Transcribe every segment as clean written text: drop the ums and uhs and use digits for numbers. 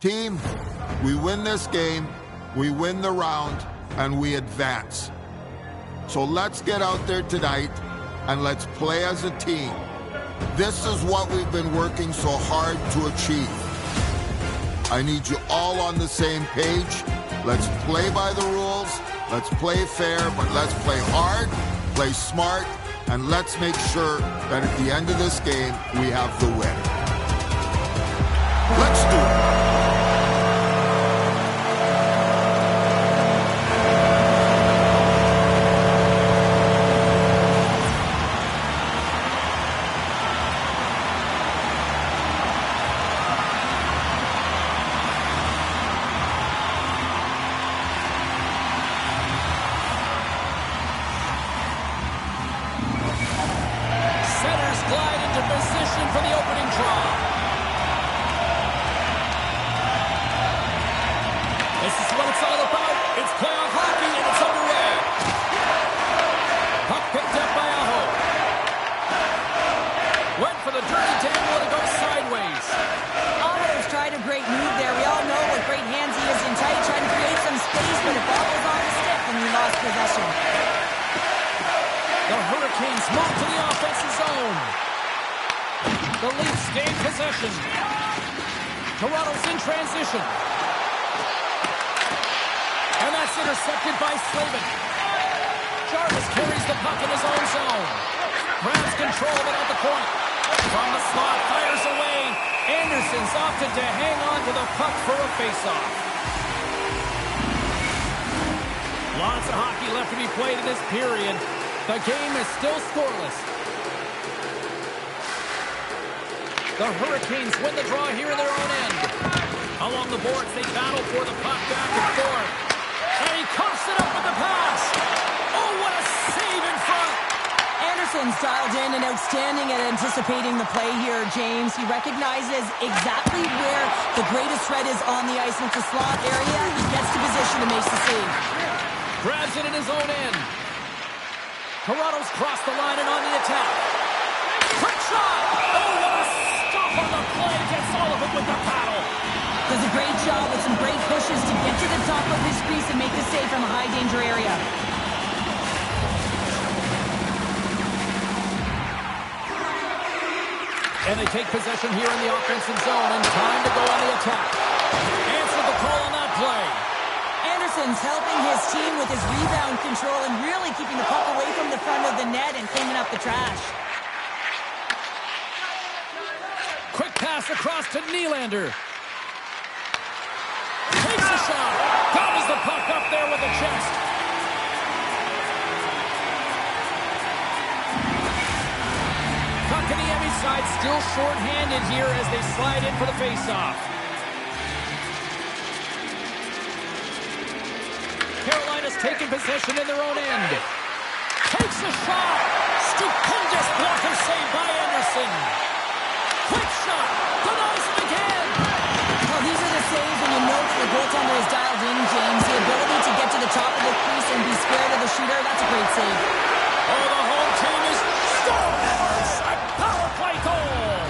Team, we win this game, we win the round, and we advance. So let's get out there tonight and let's play as a team. This is what we've been working so hard to achieve. I need you all on the same page. Let's play by the rules, let's play fair, but let's play hard, play smart, and let's make sure that at the end of this game, we have the win. Let's do it. Toronto's in transition. And that's intercepted by Slavin. Jarvis carries the puck in his own zone. Grabs control of it at the point. From the slot, fires away. Anderson's opted to hang on to the puck for a faceoff. Lots of hockey left to be played in this period. The game is still scoreless. The Hurricanes win the draw here in their own end. Along the boards, they battle for the puck back and forth. And he coughs it up with the pass. Oh, what a save in front. Anderson's dialed in and outstanding at anticipating the play here, James. He recognizes exactly where the greatest threat is on the ice. And it's a slot area. He gets to position and makes the save. Grabs it in his own end. Toronto's crossed the line and on the attack. Quick shot. Oh, what a stop on the play. Gets all of it with the paddle. Does a great job with some great pushes to get to the top of his crease and make the save from a high danger area. And they take possession here in the offensive zone and time to go on the attack. Answered the call on that play. Anderson's helping his team with his rebound control and really keeping the puck away from the front of the net and cleaning up the trash. Quick pass across to Nylander. Takes a shot. Gobbles the puck up there with the chest. Puck to the Emmy side, still short-handed here as they slide in for the face-off. Carolina's taking possession in their own end. Takes a shot. Stupendous blocker save by Anderson. Quick shot. Denies him again. Well, these are the saves when you know the goaltender is dialed in, James. The ability to get to the top of the crease and be scared of the shooter, that's a great save. Oh, the home team is scores! A power play goal!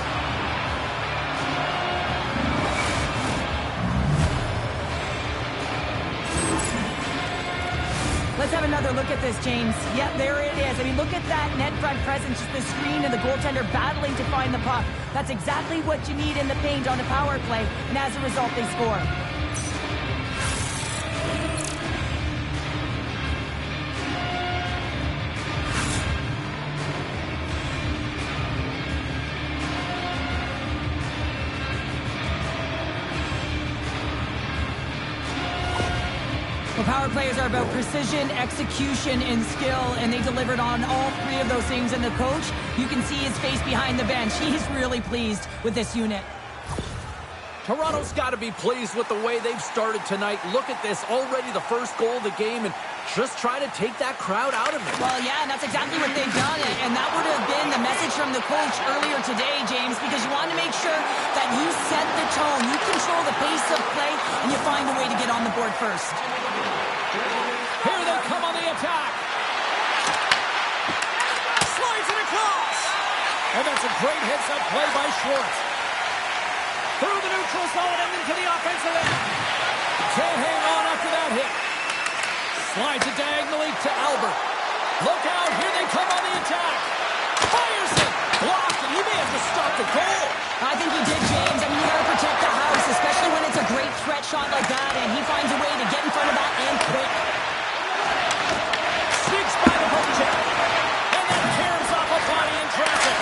Let's have another look at this, James. Yep, there it is. I mean, look at that net front presence, just the screen and the goaltender battling to find the puck. That's exactly what you need in the paint on a power play, and as a result, they score. Power players are about precision, execution, and skill, and they delivered on all three of those things. And the coach, you can see his face behind the bench. He's really pleased with this unit. Toronto's got to be pleased with the way they've started tonight. Look at this, already the first goal of the game, and just try to take that crowd out of it. Well, yeah, and that's exactly what they've done, and that would have been the message from the coach earlier today, James, because you want to make sure that you set the tone, you control the pace of play, and you find a way to get on the board first. Here they come on the attack. Slides it across. And that's a great heads-up play by Schwartz. Through the neutral zone and into the offensive end. Can't hang on after that hit. Slides it diagonally to Albert. Look out, here they come on the attack. Fires it. Blocked, and he may have just stopped the goal. I think he did, James. I mean, you got to protect the house, especially when it's a great threat shot like that, and he finds a way to get in front of that and quick. Sneaks by the poke check. And then tears off a body in traffic.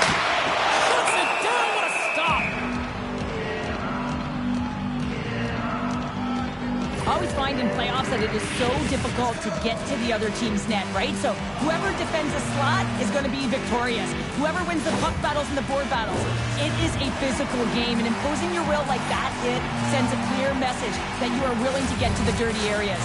Shuts it down. What a stop. I always find in playoffs that it is so difficult to get to the other team's net, right? So whoever defends a slot is going to be victorious. Whoever wins the puck battles and the board battles. It is a physical game, and imposing your will like that, it sends a clear message that you are willing to get to the dirty areas.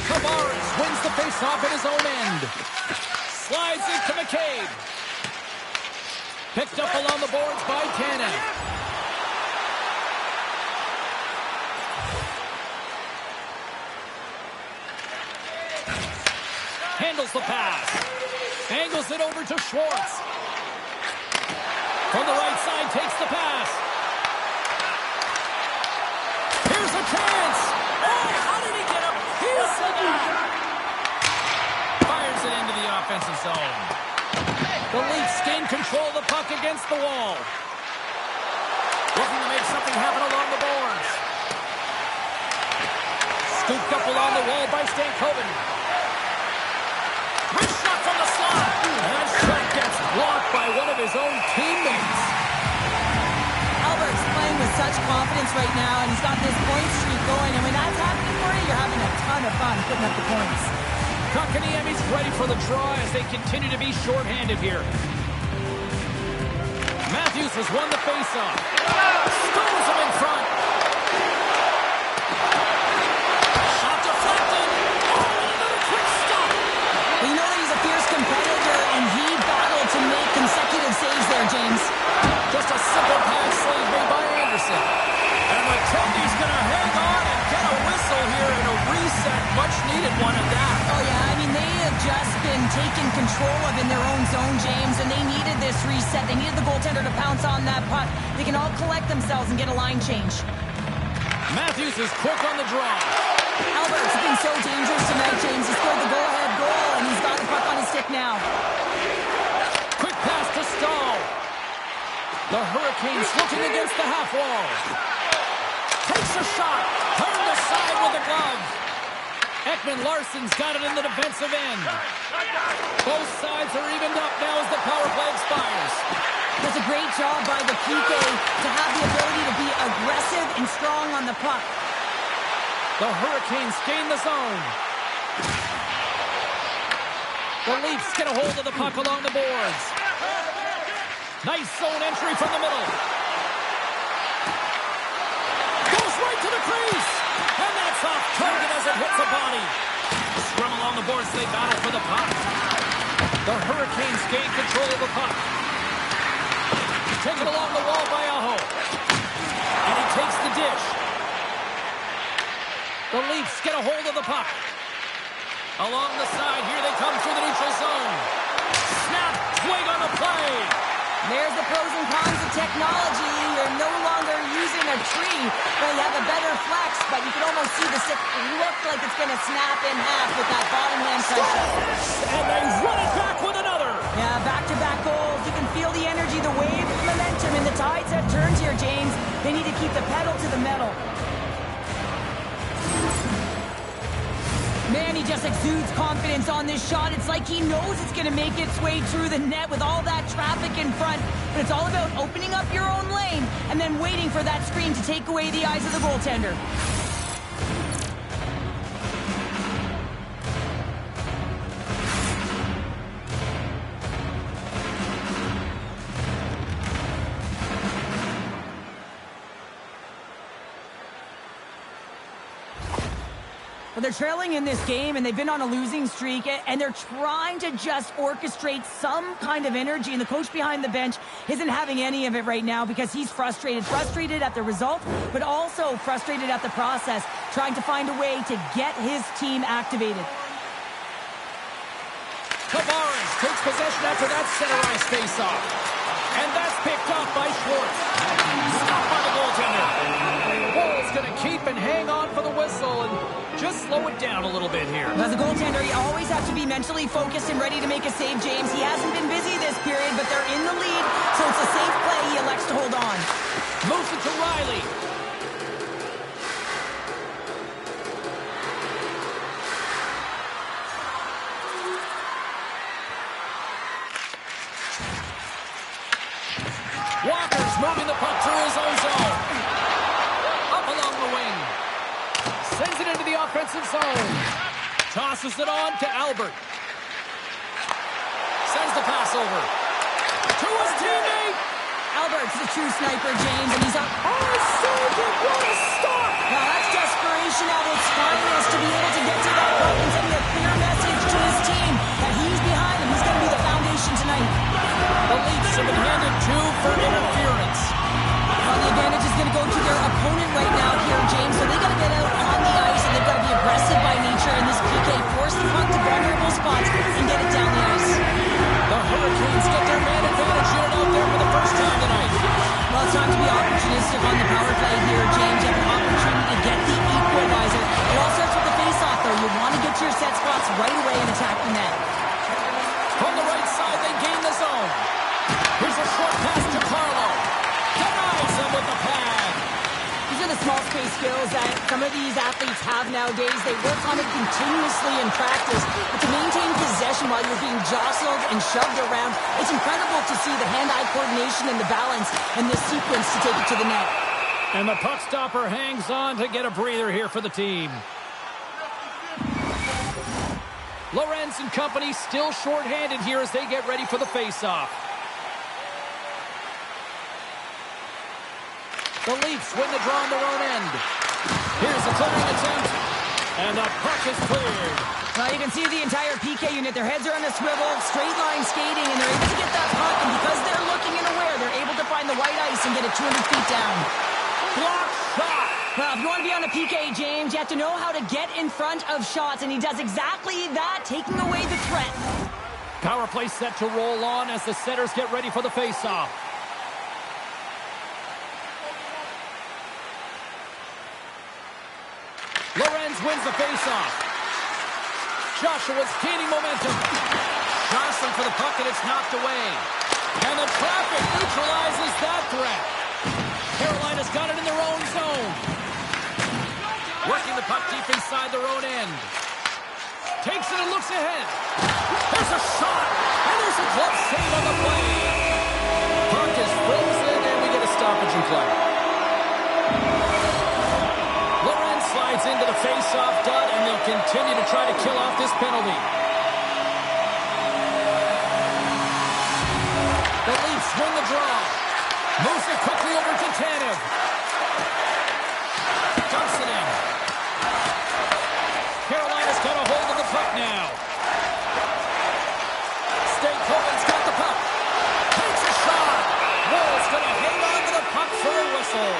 Tavares wins the faceoff at his own end. Slides it to McCabe. Picked up along the boards by Tannen. Handles the pass. Angles it over to Schwartz. From the right side, takes the pass. Here's a chance. Oh, how did he get up? Fires it into the offensive zone. The Leafs gain control of the puck against the wall. Looking to make something happen along the boards. Scooped up along the wall by Stankoven. Wrist shot from the slot. And that shot gets blocked by one of his own teammates. Albert's playing with such confidence right now, and he's got this point streak going. And when that's happening for you, you're having a ton of fun putting up the points. Kotkaniemi's ready for the draw as they continue to be shorthanded here. Matthews has won the faceoff. Stones him in front. Shot deflected. Oh, another quick stop. Well, you know that he's a fierce competitor, and he battled to make consecutive saves there, James. Just a simple pass save made by Anderson. And McKelvey's going to hang on and get a whistle here in a reset. Much needed one at that. Oh, yeah, I mean, they have just been taken control of in their own zone, James, and they needed this reset. They needed the goaltender to pounce on that puck. They can all collect themselves and get a line change. Matthews is quick on the draw. Albert's been so dangerous tonight, James. He scored the go-ahead goal, and he's got the puck on his stick now. Quick pass to Stahl. The Hurricanes looking against the half wall. Takes a shot. Turned aside with a glove. Ekman-Larsson's got it in the defensive end. Both sides are evened up now as the power play expires. Does a great job by the PK to have the ability to be aggressive and strong on the puck. The Hurricanes gain the zone. The Leafs get a hold of the puck along the boards. Nice zone entry from the middle. Goes right to the crease. And that's off target as it hits a body. Scrum along the boards, they battle for the puck. The Hurricanes gain control of the puck. Taken along the wall by Aho. And he takes the dish. The Leafs get a hold of the puck. Along the side, here they come through the neutral zone. Snap, swing on the play. There's the pros and cons of technology. You're no longer using a tree. Well, you have a better flex, but you can almost see the stick look like it's going to snap in half with that bottom hand pressure. And they run it back with another. Yeah, back-to-back goals. You can feel the energy, the wave, the momentum, and the tides have turned here, James. They need to keep the pedal to the metal. Man, he just exudes confidence on this shot. It's like he knows it's going to make its way through the net with all that traffic in front. But it's all about opening up your own lane and then waiting for that screen to take away the eyes of the goaltender. But they're trailing in this game, and they've been on a losing streak, and they're trying to just orchestrate some kind of energy, and the coach behind the bench isn't having any of it right now because he's frustrated at the result, but also frustrated at the process, trying to find a way to get his team activated. Tavares PlayOffs takes possession after that center ice face-off. And that's picked up by Schwartz. Stopped by the goaltender. Bull's going to keep and hang on for the whistle and just slow it down a little bit here. As a goaltender, you always have to be mentally focused and ready to make a save, James. He hasn't been busy this period, but they're in the lead, so it's a safe play. He elects to hold on. Moves it to Riley. Walker's moving the puck through his own zone. Up along the wing. Sends it into the offensive zone. Tosses it on to Albert. Sends the pass over. To his teammate. Albert's a true sniper, James, and he's up. Oh, saved it! What a stop! Now that's desperation at its finest to be able to get to that puck and send a clear message to his team that he's behind him. He's going to be the foundation tonight. The Leafs have been handed 2 for interference. Well, the advantage is going to go to their opponent right now here, James, so they got to get out on the ice and they've got to be aggressive by nature in this PK. Force the puck to vulnerable spots and get it down the ice. The Hurricanes get their man advantage unit out there for the first time tonight. Well, it's time to be opportunistic on the power play here, James. You have an opportunity to get the equalizer. It all starts with the face-off, though. You want to get to your set spots right away and attack the net. From the right side, they gain the zone. Here's a short pass to Carlo. Denies him with the pad. These are the small space skills that some of these athletes have nowadays. They work on it continuously in practice. But to maintain possession while you're being jostled and shoved around, it's incredible to see the hand-eye coordination and the balance in this sequence to take it to the net. And the puck stopper hangs on to get a breather here for the team. Lorenz and company still shorthanded here as they get ready for the face-off. The Leafs win the draw on their own end. Here's a clearing attempt. And the puck is cleared. Now you can see the entire PK unit. Their heads are on a swivel, straight line skating, and they're able to get that puck. And because they're looking and aware, they're able to find the white ice and get it 200 feet down. Block shot. Well, if you want to be on a PK, James, you have to know how to get in front of shots, and he does exactly that, taking away the threat. Power play set to roll on as the setters get ready for the face-off. Lorenz wins the face-off. Joshua's gaining momentum. Jostling for the puck, and it's knocked away. And the traffic neutralizes that threat. Carolina's got it in their own zone. Working the puck deep inside their own end. Takes it and looks ahead. There's a shot. And there's a glove save on the play. Puck is frozen, and we get a stoppage in play. Lorenz slides into the face-off dot, and they'll continue to try to kill off this penalty. The Leafs win the draw. Moves it quickly over to Tanev. Dumps it in. Carolina's got a hold of the puck now. Stankoven's got the puck. Takes a shot. Wool's going to hang on to the puck for a whistle.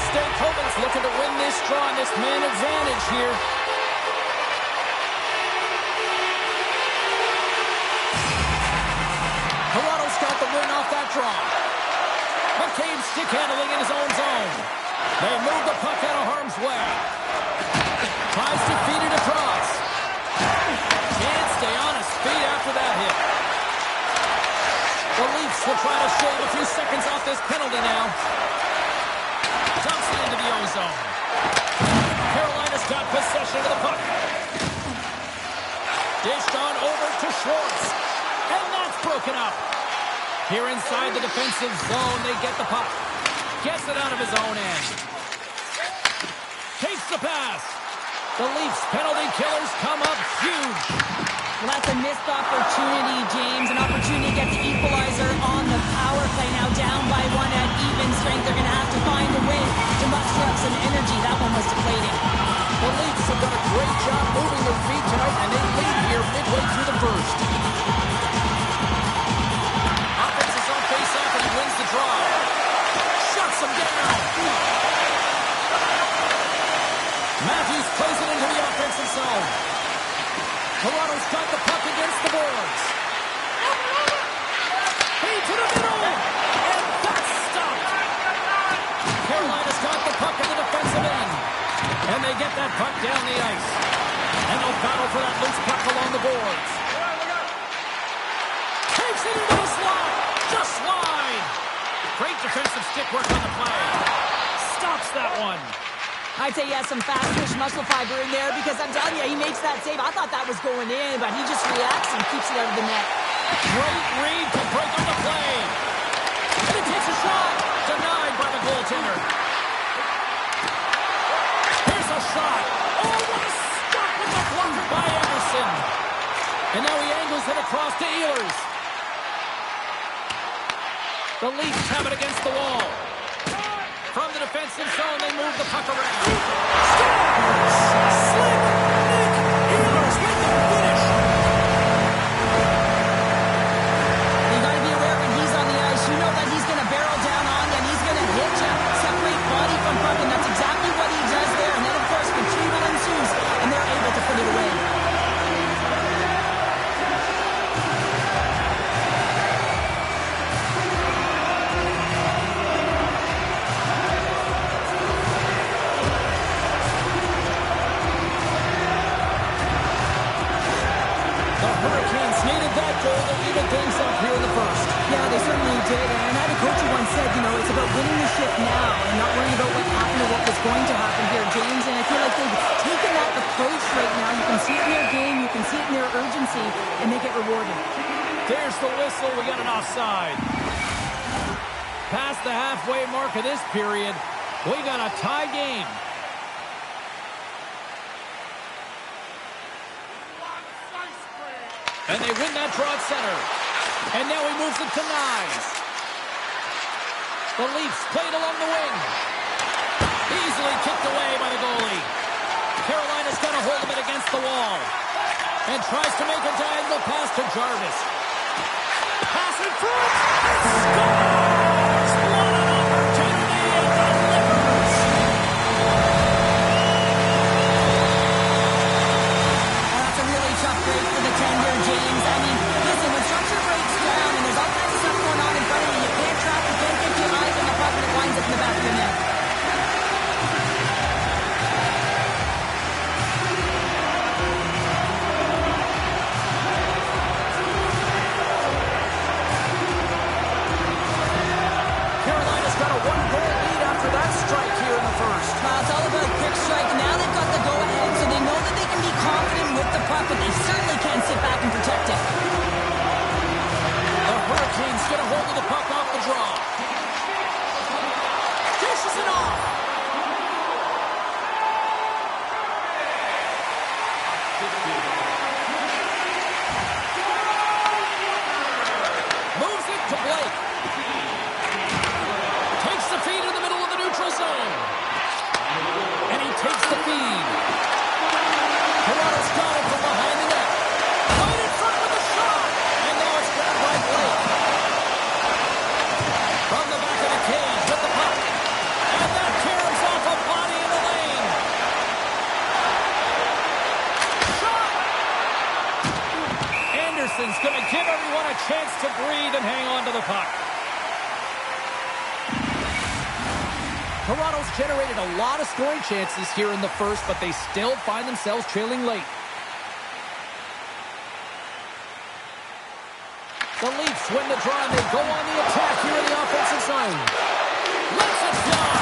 Stankoven's looking to win this draw on this man advantage here. Toronto's got the win off that draw. McCabe stick handling in his own zone. They move the puck out of harm's way. Tries to feed it across. Can't stay on his feet after that hit. The Leafs will try to shave a few seconds off this penalty now. Dumps it into the O-zone. Carolina's got possession of the puck. Dished on over to Schwartz. And that's broken up. Here inside the defensive zone, they get the puck. Gets it out of his own end. Takes the pass. The Leafs penalty killers come up huge. Well, that's a missed opportunity, James. An opportunity to get the equalizer on the power play. Now down by one at even strength. They're going to have to find a way to muster up some energy. That one was deflating. The Leafs have done a great job moving their feet tonight, and they lead here midway through the first. Offense is on face-off, and he wins the draw. Shuts him down. Matthews plays it into the offensive zone. that puck down the ice. And they'll battle for that loose puck along the boards. Takes it into the slot. Just wide. Great defensive stick work on the play. Stops that one. I'd say he has some fast-twitch muscle fiber in there because I'm telling you, he makes that save. I thought that was going in, but he just reacts and keeps it out of the net. Great read to break on the play. And he takes a shot. Denied by the goaltender. Here's a shot. Oh, what a stop with the blocker by Anderson. And now he angles it across to Ehlers. The Leafs have it against the wall. From the defensive zone, they move the puck around. Slick Nick Ehlers with the finish. You got to be aware when he's on the ice, you know that he's going to barrel down on you and he's going to hit you. Separate body from puck, and that's exactly what he does there. And then, of course, retrieval ensues, and they're able to put it away. It's about winning the shift now and not worrying about what happened or what was going to happen here, James. And I feel like they've taken that approach right now. You can see it in their game, you can see it in their urgency, and they get rewarded. There's the whistle. We got an offside. Past the halfway mark of this period, we got a tie game. And they win that draw at center. And now he moves it to Nyes. The Leafs played along the wing. Easily kicked away by the goalie. Carolina's got a hold of it against the wall. And tries to make a diagonal pass to Jarvis. Pass in front. And scores! What an opportunity and delivers. That's a really tough break for the tender, James. I mean, listen, when structure breaks down and there's all kinds of stuff going on in front of you, you can't track, you can't get your eyes on the puck, and it winds up in the back of your net. Carolina's got a one-goal lead after that strike here in the first. It's all about quick strike. Now they've got the go-ahead, so they know that they can be confident with the puck, but they certainly can't sit back and protect it. The Hurricanes get a hold of the puck off the draw. Dishes it off. Moves it to Blake. Takes the feed in the middle of the neutral zone. And he takes the feed. Toronto's got it from behind the net. Right in front with the shot. And now it's grabbed by Blake. From the back of the cage with the puck. And that tears off a body in the lane. Shot! Anderson's going to give everyone a chance to breathe and hang on to the puck. Toronto's generated a lot of scoring chances here in the first, but they still find themselves trailing late. The Leafs win the draw and they go on the attack here in the offensive zone. Lets it fly.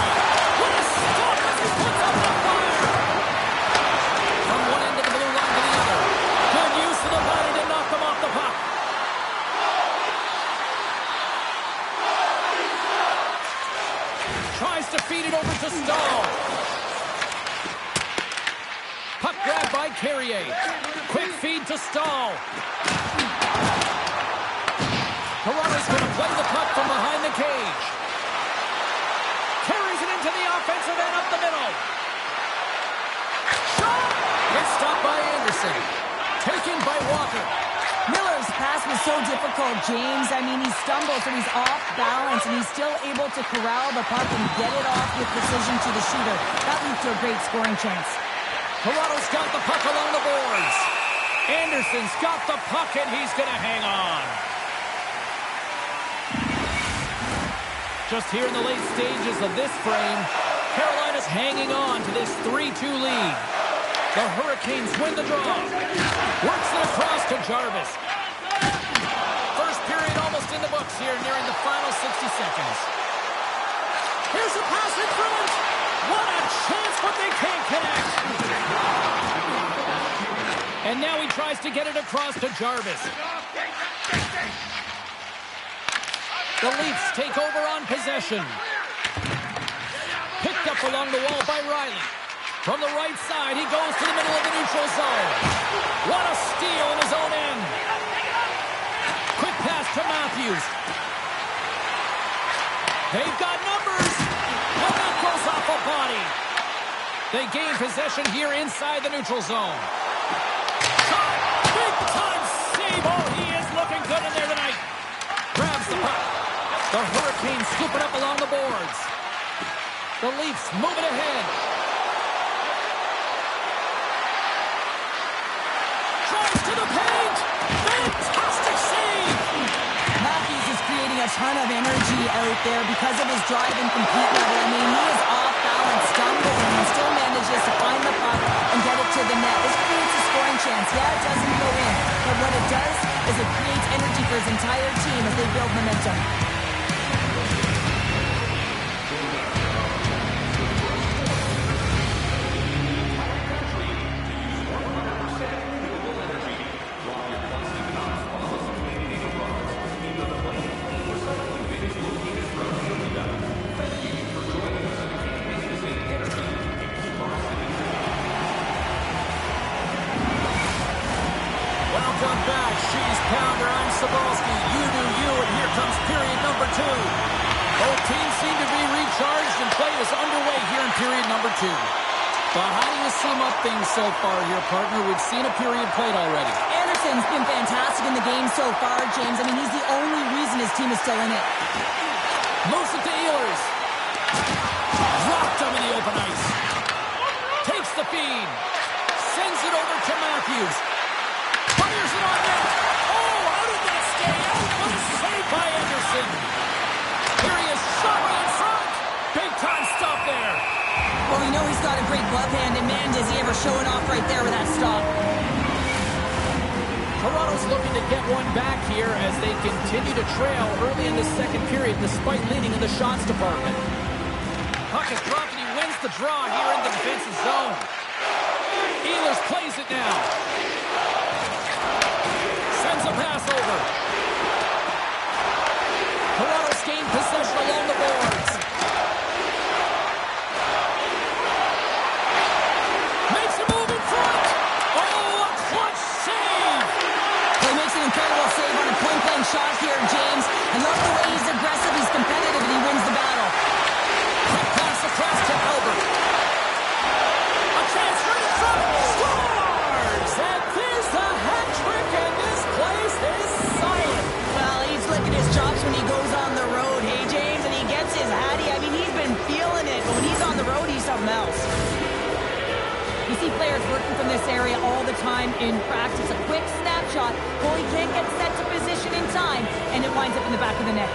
What a stop as he puts up the fire. From one end of the blue line to the other. Good use of the body to knock them off the puck. Tries to feed it over to Stahl. Puck grabbed by Carrier. Quick feed to Stahl. Toronto's going to play the puck from behind the cage. Carries it into the offensive end up the middle. Shot! It's stopped by Anderson. Taken by Walker. Miller's pass was so difficult, James. I mean, he stumbles and he's off balance, and he's still able to corral the puck and get it off with precision to the shooter. That leads to a great scoring chance. Toronto's got the puck along the boards. Anderson's got the puck, and he's going to hang on. Just here in the late stages of this frame, Carolina Florida is hanging on to this 3-2 lead. The Hurricanes win the draw. Works it across to Jarvis. First period almost in the books here, nearing the final 60 seconds. Here's a pass in front. What a chance, but they can't connect. And now he tries to get it across to Jarvis. The Leafs take over on possession. Picked up along the wall by Riley. From the right side, he goes to the middle of the neutral zone. What a steal in his own end. Quick pass to Matthews. They've got numbers. And that goes off a body. They gain possession here inside the neutral zone. Shot. Big time save. Oh, he is looking good in there tonight. Grabs the puck. The Hurricanes scoop it up along the boards. The Leafs move it ahead. Tries to the paint. Fantastic save. Matthews is creating a ton of energy out there because of his drive and compete level. I mean, he is off balance, stumbling, and still manages to find the puck and get it to the net. This creates a scoring chance. Yeah, it doesn't go in, but what it does is it creates energy for his entire team as they build momentum. But how do you sum up things so far here, partner? We've seen a period played already. Anderson's been fantastic in the game so far, James. I mean, he's the only reason his team is still in it. Moves it to Ehlers. Dropped him in the open ice. Takes the feed. Sends it over to Matthews. Fires it on net. Oh, how did that stay out? What a save by Anderson. Here he is, shot in front. Big time stop there. Well, you know he's got a great glove hand, and man, does he ever show it off right there with that stop. Toronto's looking to get one back here as they continue to trail early in the second period despite leading in the shots department. Puck is dropped and he wins the draw here in the defensive zone. Ehlers plays it now. Sends a pass over. Toronto's gained possession along the boards. Incredible save on a point-blank shot here, James. I love the way he's aggressive, he's competitive, and he wins the battle. Quick pass across to Albert. A chance right in front. Scores! And there's the hat trick, and this place is silent. Well, he's licking his chops when he goes on the road, hey, James, and he gets his hattie. I mean, he's been feeling it, but when he's on the road, he's something else. You see players working from this area all the time in practice. A quick snapshot, goalie can't get set to position in time, and it winds up in the back of the net.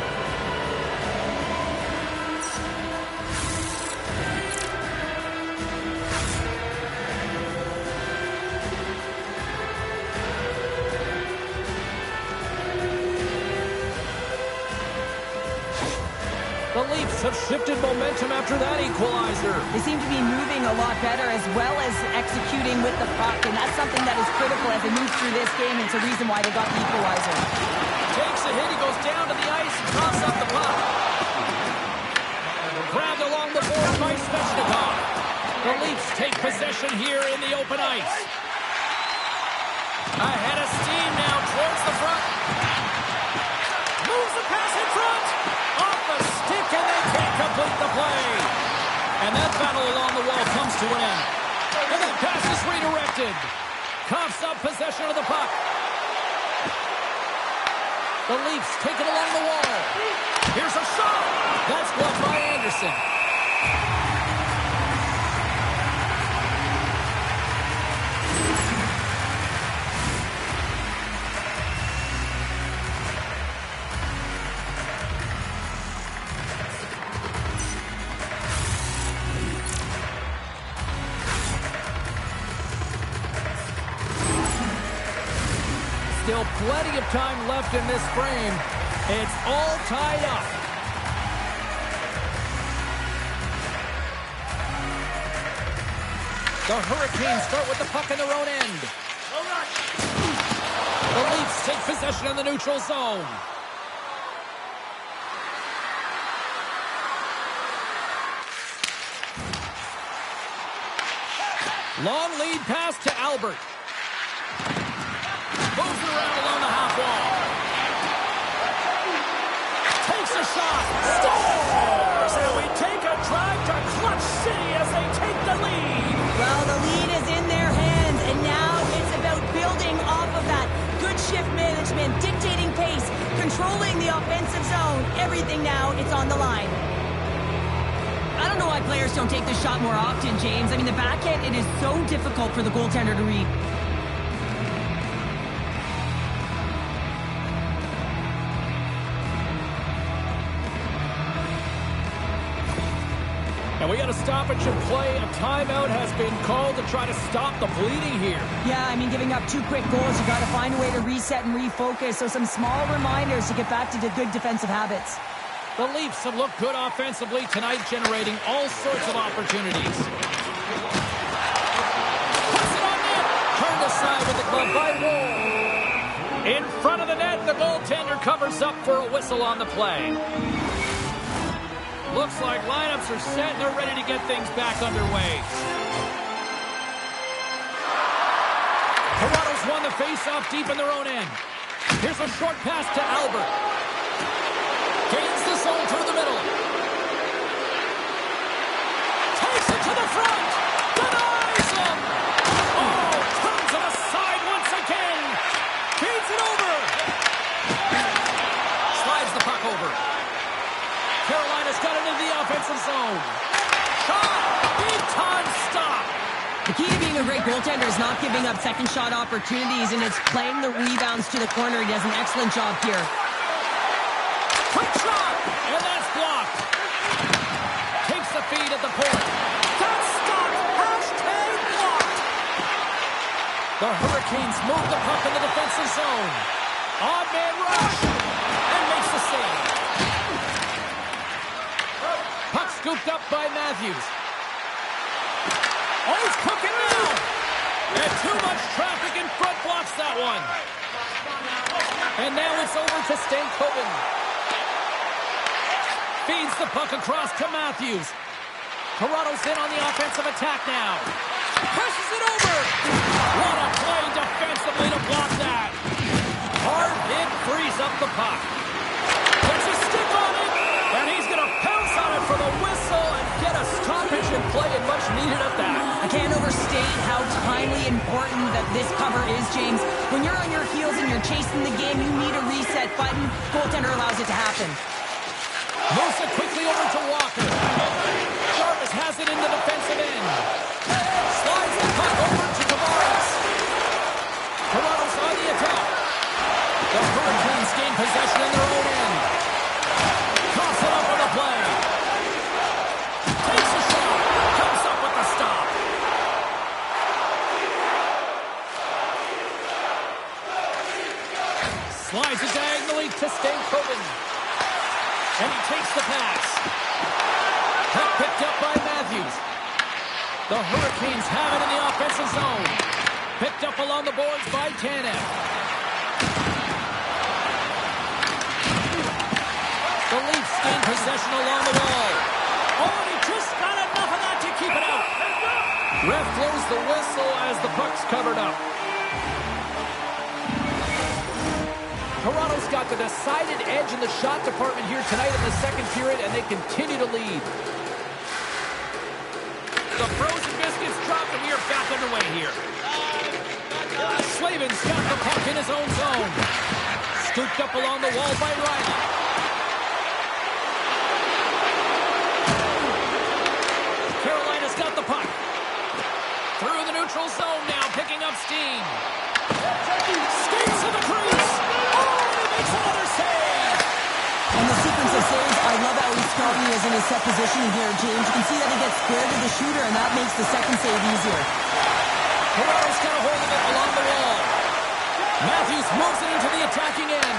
The Leafs have shifted momentum after that equalizer. They seem to be moving a lot better as well as executing with the puck, and that's something that is critical as they move through this game. It's a reason why they got the equalizer. Takes a hit, he goes down to the ice and drops up the puck. Grabbed along the board by Svechnikov. The Leafs take possession here in the open ice. Ahead of steam now towards the front. Moves the pass in front. Off the stick, and they can't complete the play. And that battle along the wall comes to an end. And that pass is redirected. Coughs up possession of the puck. The Leafs take it along the wall. Here's a shot. That's blocked by Anderson. Still plenty of time left in this frame. It's all tied up. The Hurricanes start with the puck in their own end. The Leafs take possession in the neutral zone. Long lead pass to Albert. Moves it around along the half wall. Takes a shot. Scores! And we take a drive to Clutch City as they take the lead. Well, the lead is in their hands, and now it's about building off of that. Good shift management, dictating pace, controlling the offensive zone. Everything now, it's on the line. I don't know why players don't take this shot more often, James. I mean, the backhand, it is so difficult for the goaltender to read. And we got a stoppage in play. A timeout has been called to try to stop the bleeding here. Yeah, I mean, giving up 2 quick goals, you got to find a way to reset and refocus. So some small reminders to get back to the good defensive habits. The Leafs have looked good offensively tonight, generating all sorts of opportunities. Puts it on net. Turned aside with the glove by Wall. In front of the net, the goaltender covers up for a whistle on the play. Looks like lineups are set and they're ready to get things back underway. Toronto's won the faceoff deep in their own end. Here's a short pass to Albert. Gains the zone through the middle. Takes it to the front. Denies him. Oh, turns it aside once again. Feeds it over. Slides the puck over. Carolina's got it into the offensive zone. Shot. Big time stop. The key to being a great goaltender is not giving up second shot opportunities, and it's playing the rebounds to the corner. He does an excellent job here. Quick shot, and that's blocked. Takes the feed at the point. That's stopped. Hashtag blocked. The Hurricanes move the puck in the defensive zone. Odd man rush, and makes the save. Puck scooped up by Matthews. Oh, he's cooking now. And too much traffic in front blocks that one. And now it's over to Stankoven. Feeds the puck across to Matthews. Toronto's in on the offensive attack now. Presses it over. What a play defensively to block that. Hard hit frees up the puck. Puts a stick on it. And he's going to pounce on it for the whistle and get a stoppage in play, and much needed at that. I can't overstate how timely important that this cover is, James. When you're on your heels and you're chasing the game, you need a reset button. Goaltender allows it to happen. Moves it quickly over to Walker. Jarvis has it in the defensive end. Slides the puck over to Tavares. Toronto's on the attack. The Hurricanes gain possession in their own end. Toss it up on the play. Takes a shot. Comes up with the stop. Slides it diagonally to Stankoven. And he takes the pass. Puck picked up by Matthews. The Hurricanes have it in the offensive zone. Picked up along the boards by Tanev. The Leafs gain possession along the wall. Oh, and he just got enough of that to keep it out. Ref blows the whistle as the puck's covered up. Toronto's got the decided edge in the shot department here tonight in the second period, and they continue to lead. The frozen biscuits drop, and we are back underway here. Slavin's got the puck in his own zone. Scooped up along the wall by Riley. Carolina's got the puck. Through the neutral zone now, picking up steam. Skates to the crease. Makes another save. And the sequence of saves, I love how he's strong he is in his set position here, James. You can see that he gets square to the shooter, and that makes the second save easier. Toronto's got a hold of it along the wall. Matthews moves it into the attacking end.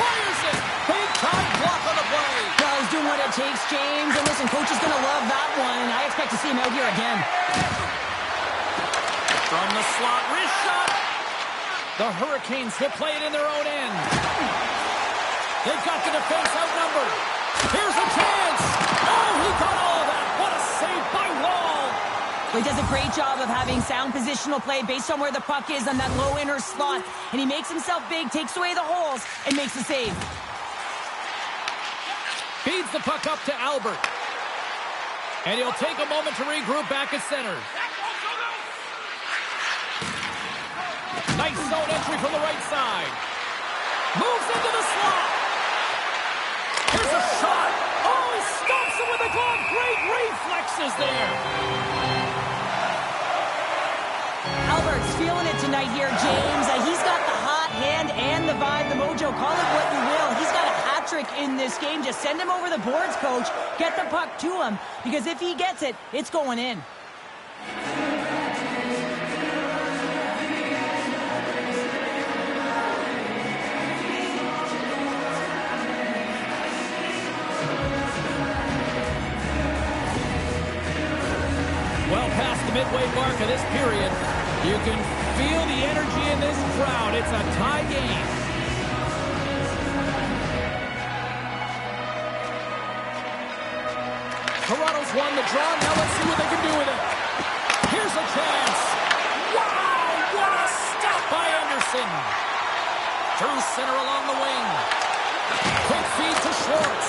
Fires it. Big time block on the play. Well, he's doing what it takes, James. And listen, coach is going to love that one. I expect to see him out here again. From the slot, wrist shot. The Hurricanes will play it in their own end. They've got the defense outnumbered. Here's a chance. Oh, he got all of that. What a save by Wall. He does a great job of having sound positional play based on where the puck is on that low inner slot. And he makes himself big, takes away the holes, and makes the save. Feeds the puck up to Albert. And he'll take a moment to regroup back at center. Nice zone entry from the right side. Moves into the slot. Here's a shot. Oh, he stops it with a glove. Great reflexes there. Albert's feeling it tonight here, James. He's got the hot hand and the vibe, the mojo. Call it what you will. He's got a hat trick in this game. Just send him over the boards, coach. Get the puck to him. Because if he gets it, it's going in. Well past the midway mark of this period, you can feel the energy in this crowd. It's a tie game. Toronto's won the draw. Now let's see what they can do with it. Here's a chance. Wow, what a stop by Anderson. Through center along the wing. Quick feed to Schwartz.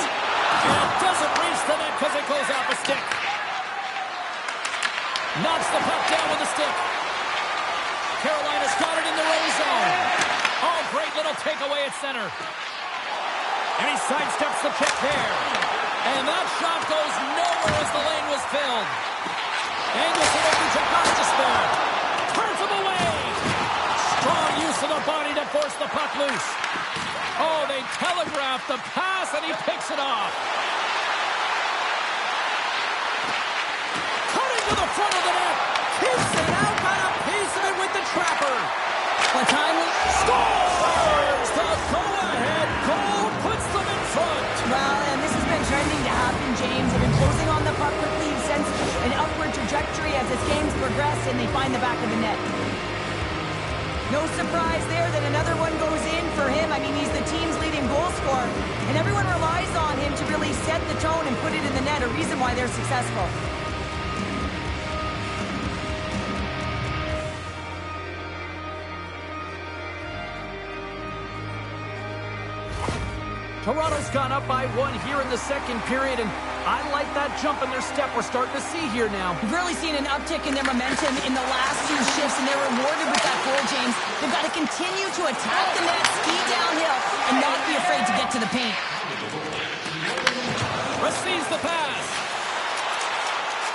And it doesn't reach the net because it goes off a stick. Knocks the puck down with a stick. Carolina's got it in the red zone. Oh, great little takeaway at center. And he sidesteps the check there. And that shot goes nowhere as the lane was filled. Angles it over to Gostisbehere. Turns him away. Strong use of the body to force the puck loose. Oh, they telegraphed the pass and he picks it off. To the front of the net. Keeps it out, got a piece of it with the trapper. What time? Scores! The go-ahead goal puts them in front. Well, and this has been trending to happen, James. They've been closing on the puck quickly. You've sensed an upward trajectory as this game's progressed, and they find the back of the net. No surprise there that another one goes in for him. I mean, he's the team's leading goal scorer, and everyone relies on him to really set the tone and put it in the net, a reason why they're successful. Toronto's gone up by one here in the second period, and I like that jump in their step we're starting to see here now. We've really seen an uptick in their momentum in the last few shifts, and they're rewarded with that goal, James. They've got to continue to attack the net, ski downhill, and not be afraid to get to the paint. Receives the pass.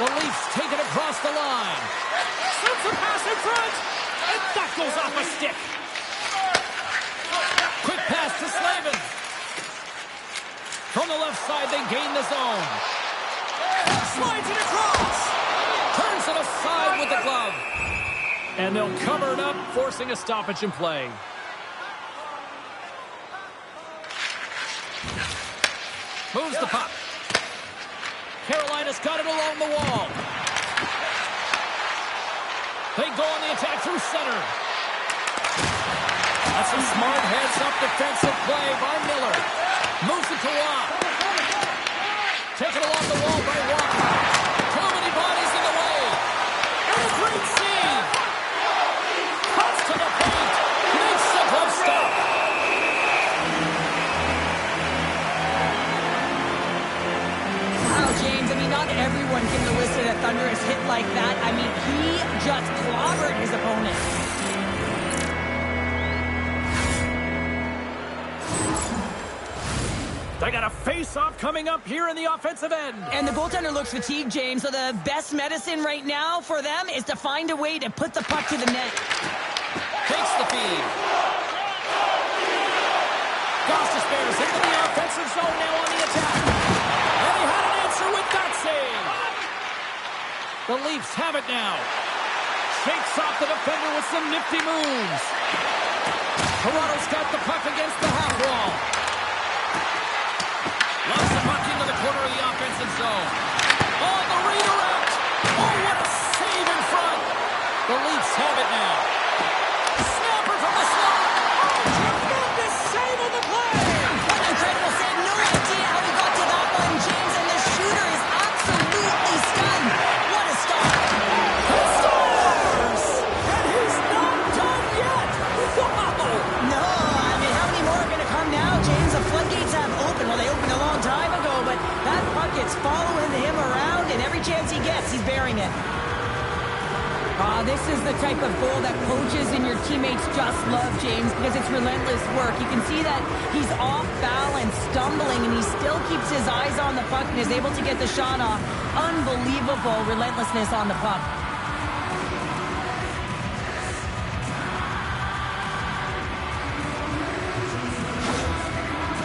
The Leafs take it across the line. Sends the pass in front, and that goes off a stick. Quick pass to Slavin. From the left side, they gain the zone. Slides it across. Turns it aside with the glove. And they'll cover it up, forcing a stoppage in play. Moves the puck. Carolina's got it along the wall. They go on the attack through center. That's a smart heads-up defensive play by Miller. Moves it to Watt. Taken along the wall by Watt. Too many bodies in the way. And a great save. Cuts to the paint. Makes the glove stop. Wow, James, I mean, not everyone can elicit a thunderous hit like that. I mean, he just clobbered his opponent. They got a face-off coming up here in the offensive end. And the goaltender looks fatigued, James, so the best medicine right now for them is to find a way to put the puck to the net. Takes the feed. Gostisbehere's into the offensive zone now on the attack. And he had an answer with that save. The Leafs have it now. Shakes off the defender with some nifty moves. Toronto's got the puck against the half wall. Lost the puck into the corner of the offensive zone. Oh, the redirect! Oh, what a save in front! The Leafs have it now. Snapper from the slot! Oh, tremendous save on the play! What an incredible save. No idea how he got to that one, James, and the shooter is absolutely stunned. What a stop. He scores! And he's not done yet! Wow! No, I mean, how many more are going to come now, James? The floodgates have opened. Well, they opened a long time ago, but that puck is following him around, and every chance he gets, he's burying it. This is the type of goal that coaches and your teammates just love, James, because it's relentless work. You can see that he's off balance, stumbling, and he still keeps his eyes on the puck and is able to get the shot off. Unbelievable relentlessness on the puck.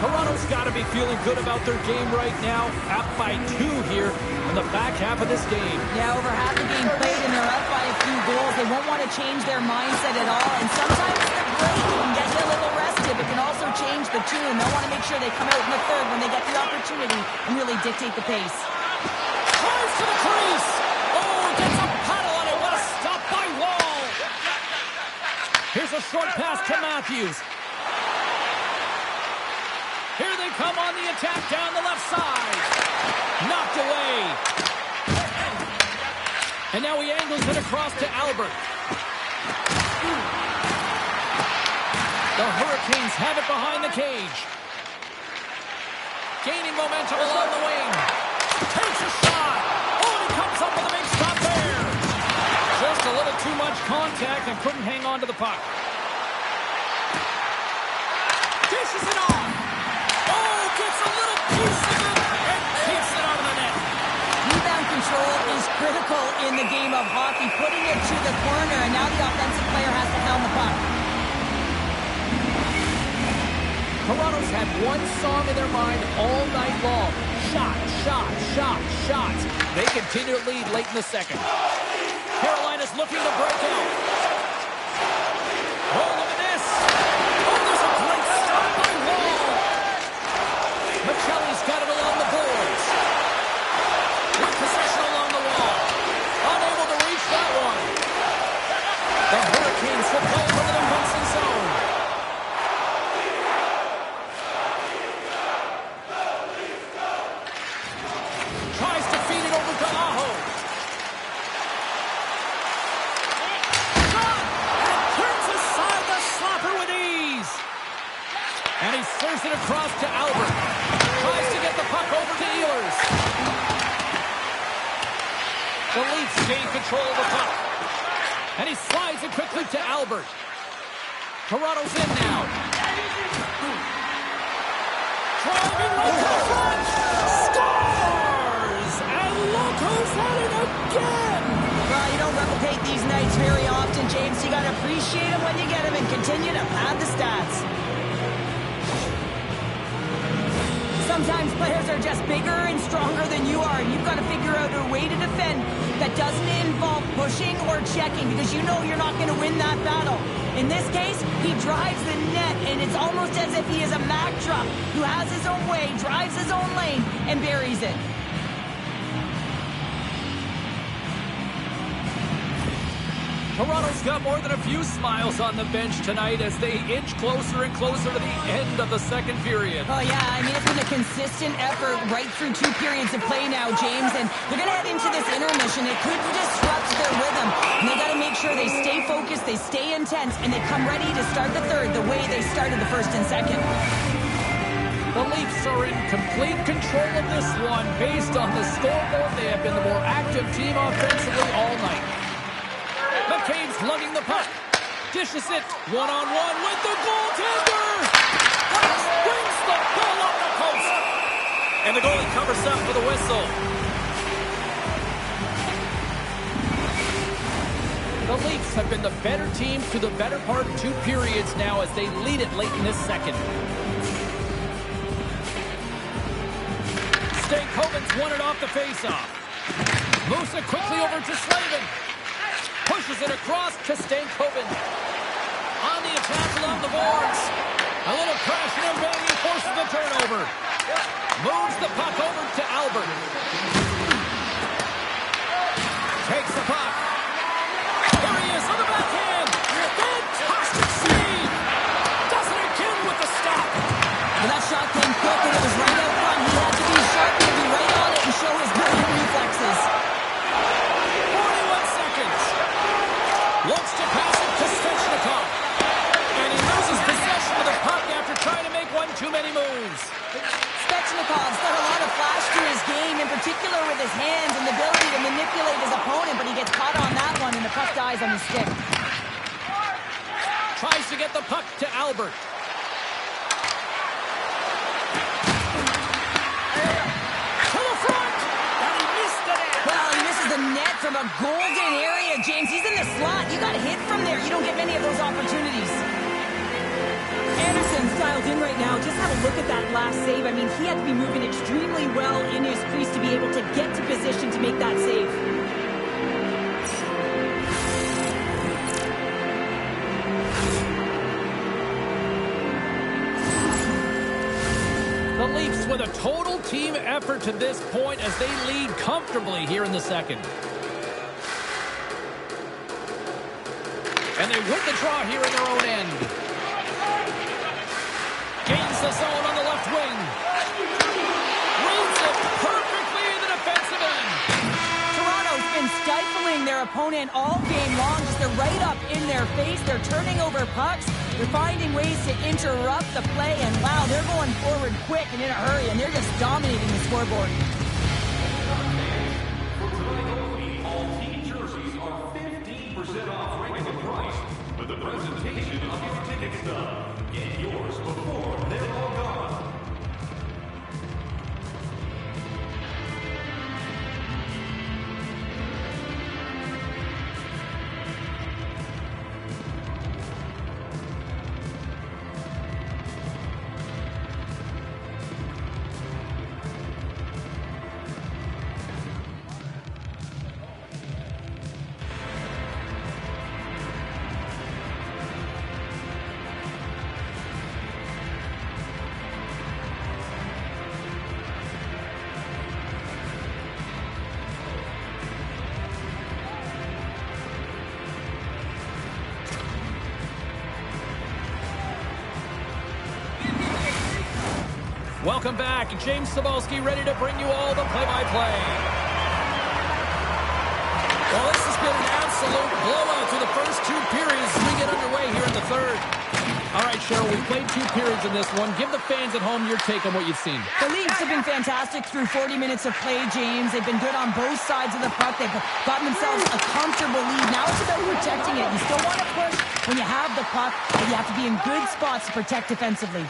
Toronto's got to be feeling good about their game right now. Up by 2 here in the back half of this game. Yeah, over half the game played and they're up by a few goals. They won't want to change their mindset at all. And sometimes the break can get you a little rested, but can also change the tune. They'll want to make sure they come out in the third when they get the opportunity and really dictate the pace. Tries to the crease. Oh, gets a paddle on it. What a stop by Wall. Here's a short pass to Matthews. Here they come on the attack down the left side. Knocked away. And now he angles it across to Albert. The Hurricanes have it behind the cage. Gaining momentum along the wing. Takes a shot. Oh, and he comes up with a big stop there. Just a little too much contact and couldn't hang on to the puck. Dishes it off. Oh, gets a little piece of it and kicks it out of the net. Rebound control is critical in the game of hockey, putting it to the corner, and now the offensive player has to hound the puck. Toronto's had one song in their mind all night long. Shot, shot, shot, shots. They continue to lead late in the second. Carolina's looking to break out. Oh, look at this. Oh, there's a great stop by Wall. Michelli's got it along the boards. With possession along the wall. Unable to reach that one. The Hurricanes will play from the defensive zone. Tries to feed it over to Aho. Shot! And turns aside the slapper with ease. And he serves it across to Albert. Tries to get the puck over to Ehlers. The Leafs gain control of the puck. And he slides it quickly to Albert. Toronto's in now. Driving right to the front. Scores! And look who's at it again! Well, you don't replicate these nights very often, James. You got to appreciate them when you get them and continue to pad the stats. Sometimes players are just bigger and stronger than you are, and you've got to figure out a way to defend that doesn't involve pushing or checking, because you know you're not going to win that battle. In this case, he drives the net, and it's almost as if he is a Mack truck who has his own way, drives his own lane, and buries it. Toronto's got more than a few smiles on the bench tonight as they inch closer and closer to the end of the second period. Oh, yeah, I mean, it's been a consistent effort right through 2 periods of play now, James, and they're going to head into this intermission. It could disrupt their rhythm, and they got to make sure they stay focused, they stay intense, and they come ready to start the third the way they started the first and second. The Leafs are in complete control of this one. Based on the scoreboard, they have been the more active team offensively all night. McCabe's lugging the puck. Dishes it one-on-one with the goaltender. Brings the ball off the post. And the goalie covers up for the whistle. The Leafs have been the better team through the better part of 2 periods now as they lead it late in this second. Stankoven's won it off the faceoff. Moves it quickly over to Slavin. Pushes it across to Stankoven. On the attack along the boards. A little crashing and banging forces the turnover. Moves the puck over to Albert. Takes the puck. There he is on the backhand. Fantastic save. Does it again with the stop. Well, that shot came quick and it was right out front. He had to be sharp, he had to be right on it and show his brilliant reflexes. 41 seconds. Looks to pass it to Svechnikov. And he loses possession of the puck after trying to make one too many moves. Svechnikov's got a lot of flash to his game, in particular with his hands and the ability to manipulate his opponent, but he gets caught on that one and the puck dies on his stick. Tries to get the puck to Albert. To the front! And he missed the net! Well, he misses the net from a golden area, James. He's in the slot. You got to hit from there. You don't get many of those opportunities. Anderson's dialed in right now. Just have a look at that last save. I mean, he had to be moving extremely well in his crease to be able to get to position to make that save. The Leafs with a total team effort to this point as they lead comfortably here in the second. And they win the draw here in their own end. Gains the zone on the left wing. Reads it perfectly in the defensive end. Toronto's been stifling their opponent all game long. Just they're right up in their face. They're turning over pucks. They're finding ways to interrupt the play. And wow, they're going forward quick and in a hurry. And they're just dominating the scoreboard. For tonight only, all team jerseys are 15% off regular price with the presentation of your ticket stub. Get yours before they're all gone. Welcome back. James Cebulski ready to bring you all the play-by-play. Well, this has been an absolute blowout through the first two periods as we get underway here in the third. All right, Cheryl, we played two periods in this one. Give the fans at home your take on what you've seen. The Leafs have been fantastic through 40 minutes of play, James. They've been good on both sides of the puck. They've gotten themselves a comfortable lead. Now it's about protecting it. You still want to push when you have the puck, but you have to be in good spots to protect defensively.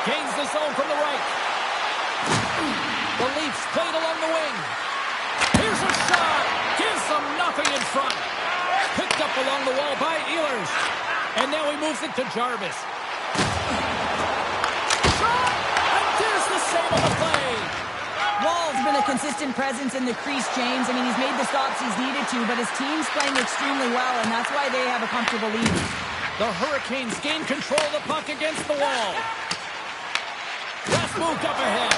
Gains the zone from the right. The Leafs played along the wing. Here's a shot. Gives them nothing in front. Picked up along the wall by Ehlers. And now he moves it to Jarvis. Shot! And there's the save on the play. Wall's been a consistent presence in the crease, James. I mean, he's made the stops he's needed to, but his team's playing extremely well, and that's why they have a comfortable lead. The Hurricanes gain control of the puck against the wall. West moved up ahead.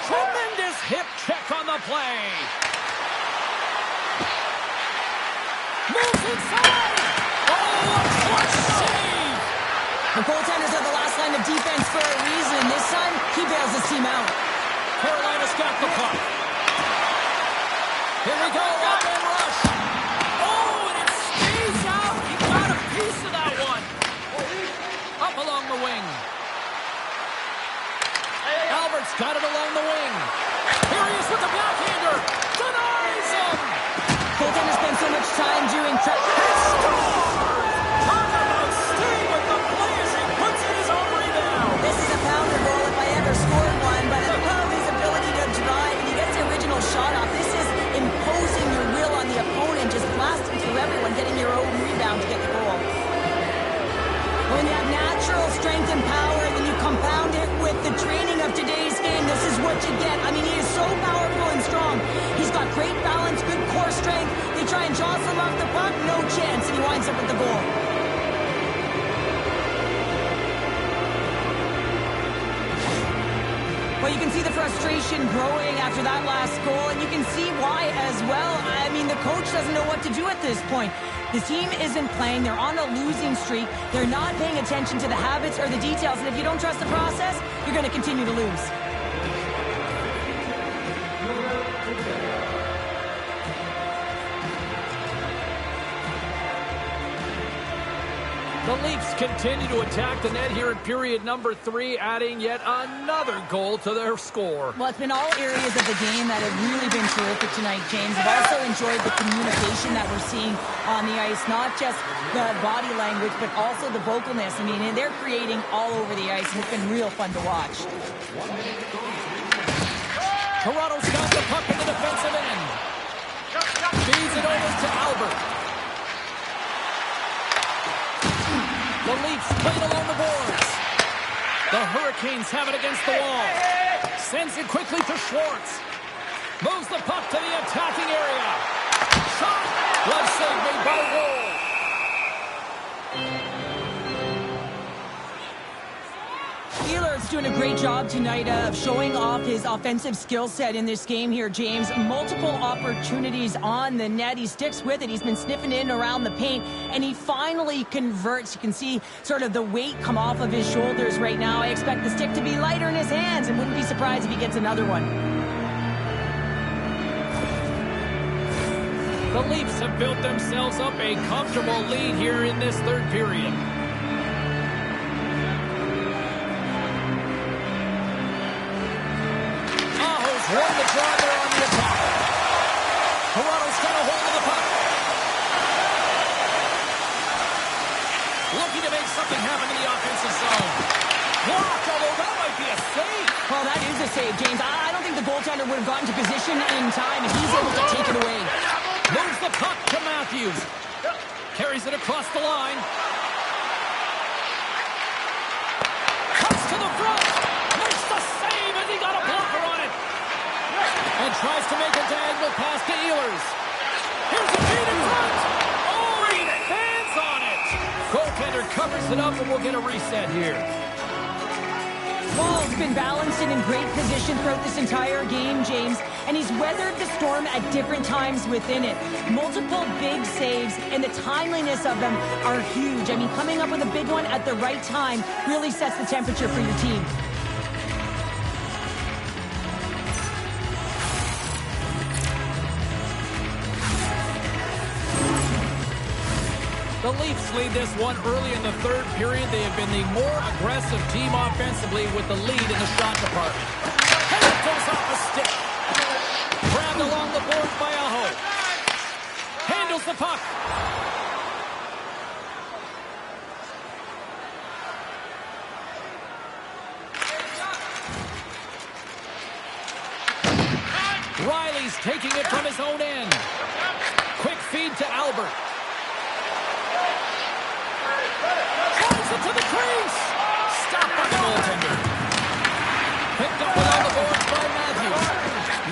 Tremendous hip check on the play. Moves inside. Oh, what a save. The goaltenders are the last line of defense for a reason. This time, he bails his team out. Carolina's got the puck. Here we go, one-man rush. Oh, and it stays out. He got a piece of that one. Up along the wing. Albert's got it along the wing. Here he is with the backhander. Denies him. Goaltenders spend so much time doing Talk about stay with the play as he puts in his own rebound. This is a pounder goal if I ever scored one, but I love his ability to drive, and he gets the original shot off. This is imposing your will on the opponent, just blasting through everyone, getting your own rebound to get the goal. When you have natural strength and power, and then you compound it with the training of today's game, this is what you get. Well, you can see the frustration growing after that last goal, and you can see why as well. I mean, the coach doesn't know what to do at this point. The team isn't playing. They're on a losing streak. They're not paying attention to the habits or the details, and if you don't trust the process, you're going to continue to lose. The Leafs continue to attack the net here in period number 3, adding yet another goal to their score. Well, it's been all areas of the game that have really been terrific tonight, James. I've also enjoyed the communication that we're seeing on the ice, not just the body language, but also the vocalness. I mean, they're creating all over the ice, and it's been real fun to watch. Toronto's got the puck in the defensive end. Feeds it over to Albert. The Leafs played along the boards. The Hurricanes have it against the wall. Sends it quickly to Schwartz. Moves the puck to the attacking area. Shot. Glove save made by Woll. Wheeler's doing a great job tonight of showing off his offensive skill set in this game here, James. Multiple opportunities on the net. He sticks with it. He's been sniffing in around the paint, and he finally converts. You can see sort of the weight come off of his shoulders right now. I expect the stick to be lighter in his hands, and wouldn't be surprised if he gets another one. The Leafs have built themselves up a comfortable lead here in this third period. Won the draw there on the attack. Toronto's got a hold of the puck. Looking to make something happen in the offensive zone. Blocked, although that might be a save. Well, that is a save, James. I don't think the goaltender would have gotten to position in time, and he's able to take it away. Moves the puck to Matthews. Carries it across the line. Cuts to the front. Makes the save as he got a blocker on it. And tries to make a diagonal pass to Ehlers. Here's a feed in front. Oh, he fans on it. Goaltender covers it up, and we'll get a reset here. Ball's been balanced and in great position throughout this entire game, James, and he's weathered the storm at different times within it. Multiple big saves, and the timeliness of them are huge. I mean, coming up with a big one at the right time really sets the temperature for your team. The Leafs lead this one early in the third period. They have been the more aggressive team offensively with the lead in the shot department. And it goes off the stick. Grabbed along the boards by Aho. Handles the puck. Riley's taking it from his own end. Quick feed to Albert. Drives it to the crease. Stopped by the goaltender. Picked up along the boards by Matthews.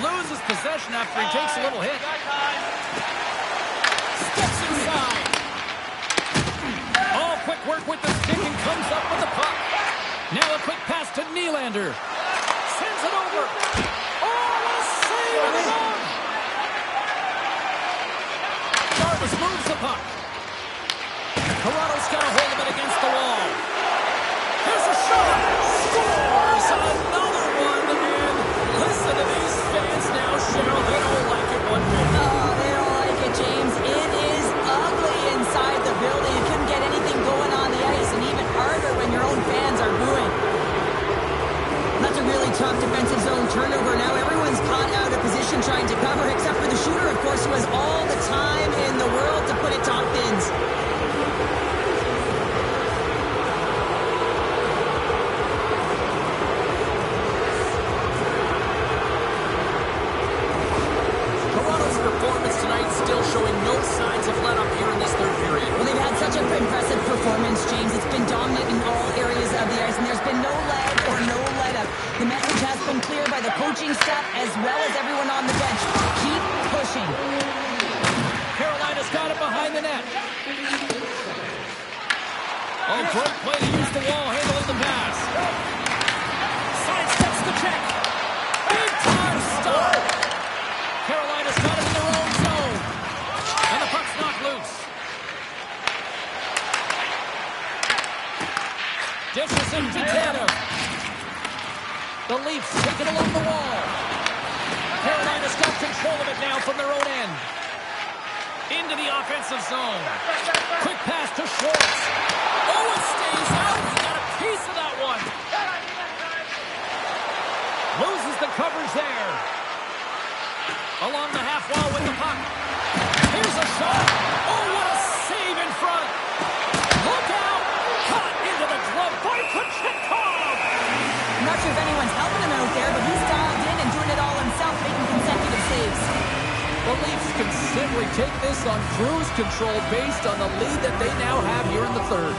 Loses possession after he takes a little hit. Steps inside. Oh, quick work with the stick and comes up with the puck. Now a quick pass to Nylander. Sends it over. Oh, a save in the zone. Jarvis moves the puck. Toronto's got a hold of it against the wall. Here's a shot. Scores another one. And listen to these fans now, Cheryl. They don't like it one bit. Oh, they don't like it, James. It is ugly inside the building. You couldn't get anything going on the ice, and even harder when your own fans are booing. That's a really tough defensive zone turnover. Now everyone's caught out of position trying to cover, except for the shooter, of course, who has all the time in the world to put it top bins. Toronto's performance tonight still showing no signs of let up here in this third period. Well, they've had such an impressive performance, James. It's been dominant in all areas of the ice, and there's been no lag or no let-up. The message has been clear by the coaching staff as well as everyone on the bench. Keep pushing. Carolina's got it behind the net. Oh, great play to use the wall, handling the pass. Sidesteps the check. from their own end. Into the offensive zone. Quick pass to Schwartz. Oh, it stays out. He got a piece of that one. Loses the coverage there. Along the half wall with the puck. Here's a shot. Oh, what a save in front. Look out. Caught into the glove by Kochetkov. I'm not sure if anyone's helping him out there, but he's dialed in and doing it all himself, making consecutive saves. The Leafs can simply take this on cruise control based on the lead that they now have here in the third.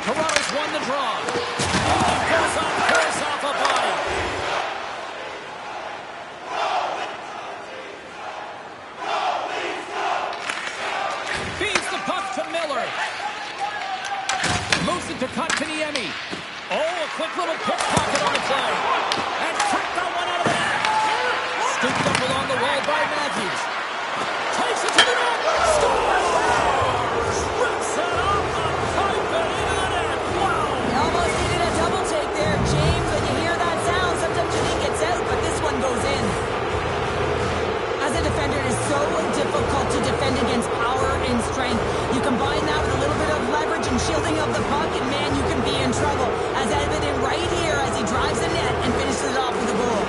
Toronto's won the draw. Oh, goes off a body. Feeds the puck to Miller. Moves it to Kotkaniemi. Oh, a quick little pickpocket on the play. And tricked that one out of the net. Scooped up along the wall by Matthews. Takes it to the net. Scores! Rips it off the pipe and into the net. Wow! He almost needed a double take there, James. When you hear that sound, sometimes you think it's out, but this one goes in. As a defender, it is so difficult to defend against power and strength. You combine that with a little bit of leverage and shielding of the puck, and man, you can be in trouble. As evident right here as he drives the net and finishes it off with a goal.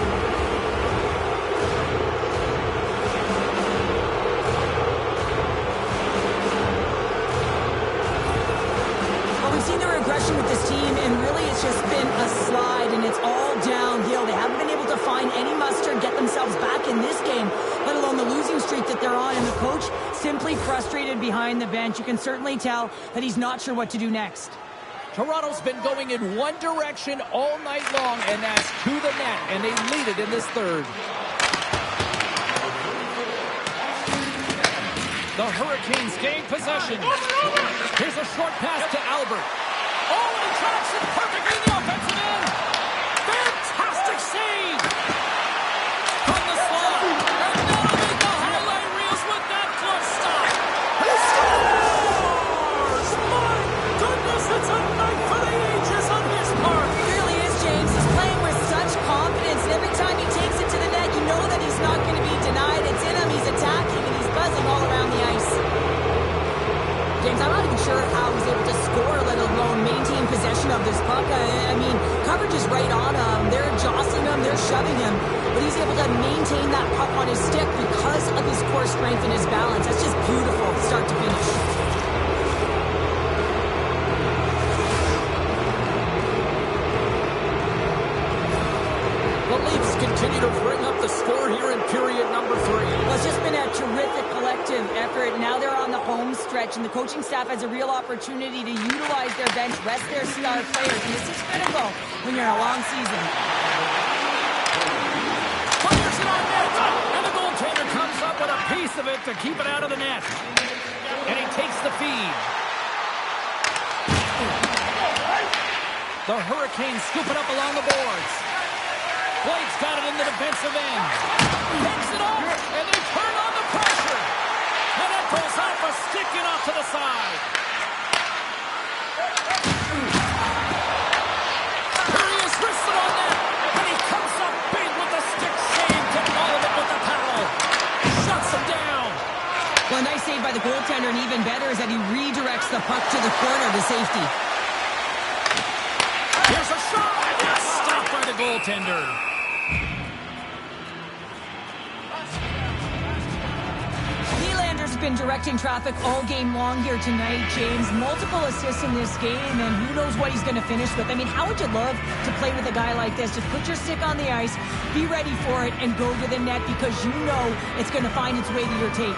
Well, we've seen the regression with this team, and really it's just been a slide, and it's all downhill. They haven't been able to find any mustard, get themselves back in this game, let alone the losing streak that they're on, and the coach simply frustrated behind the bench. You can certainly tell that he's not sure what to do next. Toronto's been going in one direction all night long, and that's to the net, and they lead it in this third. The Hurricanes gain possession. Here's a short pass to Albert. Oh, and he tracks it perfectly in the offensive end. Fantastic save. From the slot. And that'll make the highlight reels with that glove stop. He scores! My goodness, it's a night for the ages on this part. He really is, James. He's playing with such confidence, and every time he takes it to the net, you know that he's not going to be denied. It's in him, he's attacking, and he's buzzing all around the ice. James, I'm not even sure how he's able to score, let alone maintain possession of this puck. I mean, coverage is right on him. They're jostling him, they're shoving him, but he's able to maintain that puck on his stick because of his core strength and his balance. That's just beautiful, start to finish. The Leafs continue to bring up the score here in period number 3. Well, it's just been a terrific collective effort. Now they're on the home stretch, and the coaching staff has a real opportunity to utilize their bench, rest their star players, and this is critical when you're in a long season. Fires it on net, and the goaltender comes up with a piece of it to keep it out of the net. And he takes the feed. The Hurricanes scoop it up along the boards. Blake's got it in the defensive end. Picks it up, and they turn on the pressure. And that goes off a stick and off to the side. Here he is, wristed on net, and he comes up big with the stick save, getting all of it with the paddle. Shuts him down. Well, a nice save by the goaltender, and even better is that he redirects the puck to the corner to safety. Here's a shot. Stopped by the goaltender. Nylander's been directing traffic all game long here tonight, James. Multiple assists in this game, and who knows what he's going to finish with. I mean, how would you love to play with a guy like this? Just put your stick on the ice, be ready for it, and go to the net because you know it's going to find its way to your tape.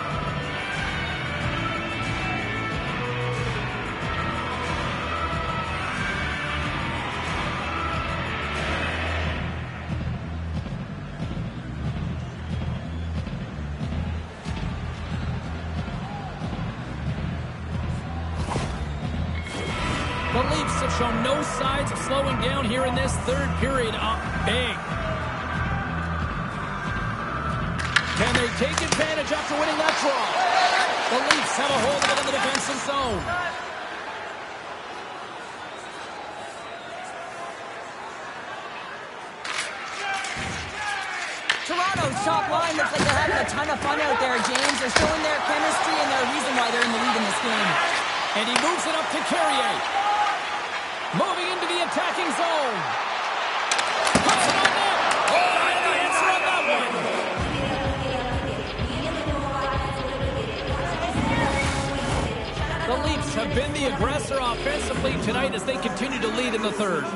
The Leafs have shown no signs of slowing down here in this third period. Up big. Can they take advantage after winning that draw? The Leafs have a hold of it in the defensive zone. Toronto's top line looks like they're having a ton of fun out there, James. They're showing their chemistry and their reason why they're in the lead in this game. And he moves it up to Carrier. Moving into the attacking zone. Puts it on net. Oh, and the answer on that one. The Leafs have been the aggressor offensively tonight as they continue to lead in the third.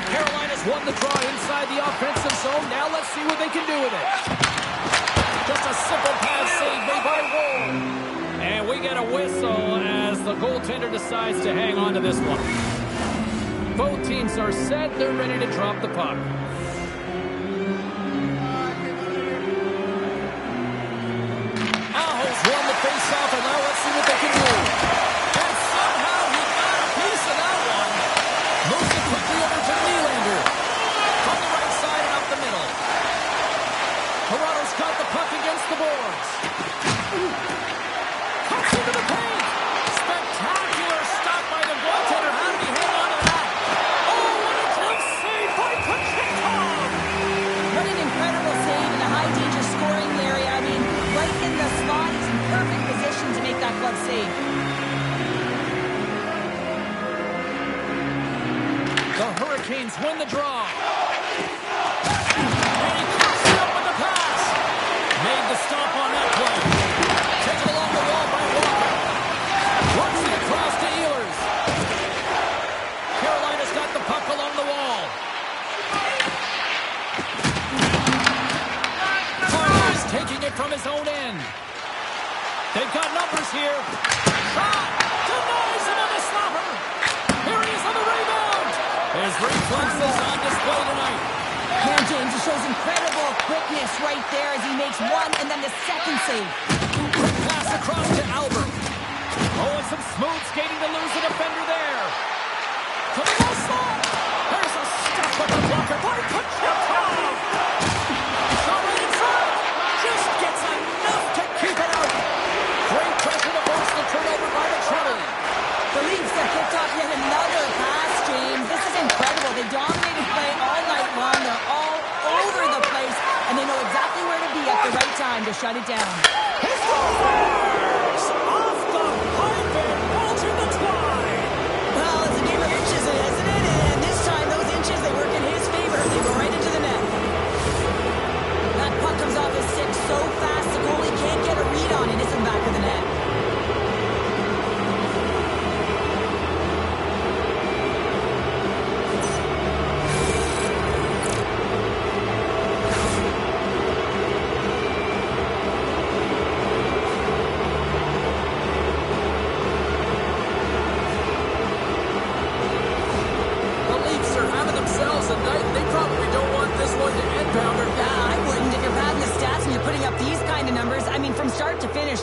Carolina's won the draw inside the offensive zone. Now let's see what they can do with it. Just a simple pass save made by Woll. And we get a whistle as the goaltender decides to hang on to this one. Both teams are set. They're ready to drop the puck. Aho's won the face-off, and now let's see what they can do. And somehow he got a piece of that one. Moves it quickly over to Nylander. From the right side and up the middle. Toronto's got the puck against the boards. Cuts into the paint. Spectacular stop by the goaltender. How did he hang on to that? Oh, what a glove save by Kochetkov. What an incredible save in a high-danger scoring area. I mean, right in the slot. He's in perfect position to make that glove save. The Hurricanes win the draw. And he cuts it up with the pass. Made the stop on that play. Taken along the wall by Walker. Works it across to Ehlers. Carolina's got the puck along the wall. Carter's taking it from his own end. They've got numbers here. Shot! Denies him on the slapper. Here he is on the rebound. His reflexes on display tonight. Yeah, James, he shows incredible quickness right there as he makes one and then the second save. Quick pass across to Albert. Oh, and some smooth skating to lose the defender there. To the low slot. There's a step with the blocker by Kochetkov. Shot right inside. Just gets enough to keep it out. Great pressure to force the turnover by the Trinity. The Leafs have picked off yet another pass, James. This is incredible. They dominated play all night long. They're all over the place, and they know exactly where to be at the right time to shut it down. His fires off the pipe and bulging the twine. Well, it's a game of inches, isn't it? And this time, those inches, they work in his favor. They go right into the net. That puck comes off his stick so fast, the goalie can't get a read on it. It's in the back of the net.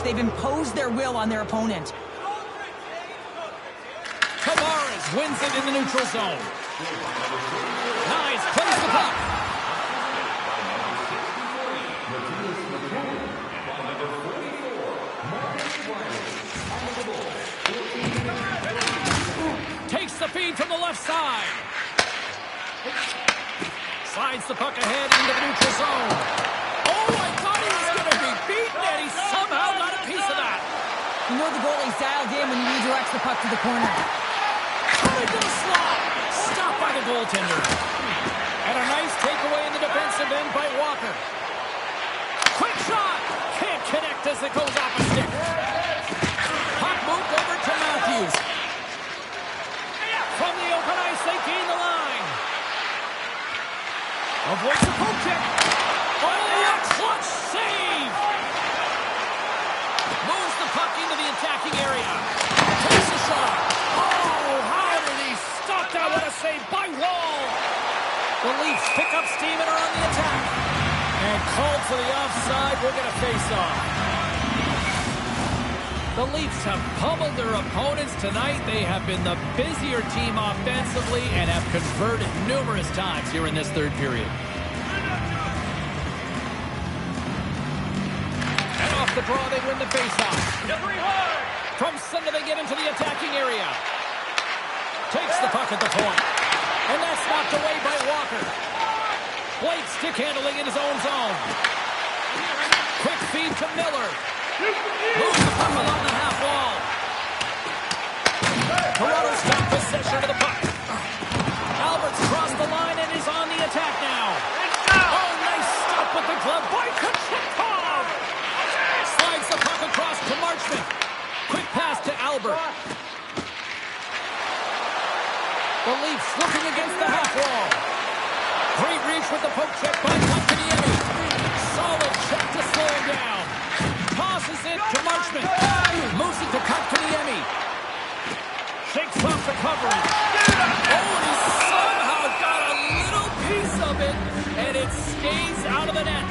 They've imposed their will on their opponent. Tavares wins it in the neutral zone. Nice, plays the puck. Takes the feed from the left side. Slides the puck ahead into the neutral zone. Oh, I thought he was going to be beaten, and he somehow got a piece of that. You know the goalie's dialed in when he redirects the puck to the corner. Coming to the slot. Stopped by the goaltender. And a nice takeaway in the defensive end by Walker. Quick shot. Can't connect as it goes off a stick. Puck moved over to Matthews. From the open ice, they gain the line. Avoids the poke check. Oh, a clutch save. Moves the puck into the attacking area. Takes a shot. Oh, how did he stop that? What a save by Wall. The Leafs pick up steam and are on the attack. And called for the offside. We're going to face off. The Leafs have pummeled their opponents tonight. They have been the busier team offensively and have converted numerous times here in this third period. And off the draw, they win the faceoff. From center, they get into the attacking area. Takes the puck at the point. And that's knocked away by Walker. Blake stick handling in his own zone. Quick feed to Miller. Moves the puck along the half wall. Toronto's got possession of the puck. Albert's crossed the line and is on the attack now. Oh, nice stop with the glove by Kachikov. Slides the puck across to Marchment. Quick pass to Albert. The Leafs looking against the half wall. Great reach with the poke check by Kotkaniemi. Solid check to slow him down. Tosses it to Marchment. Moves it to Kotkaniemi. Shakes off the coverage. Oh, and he somehow got a little piece of it, and it stays out of the net.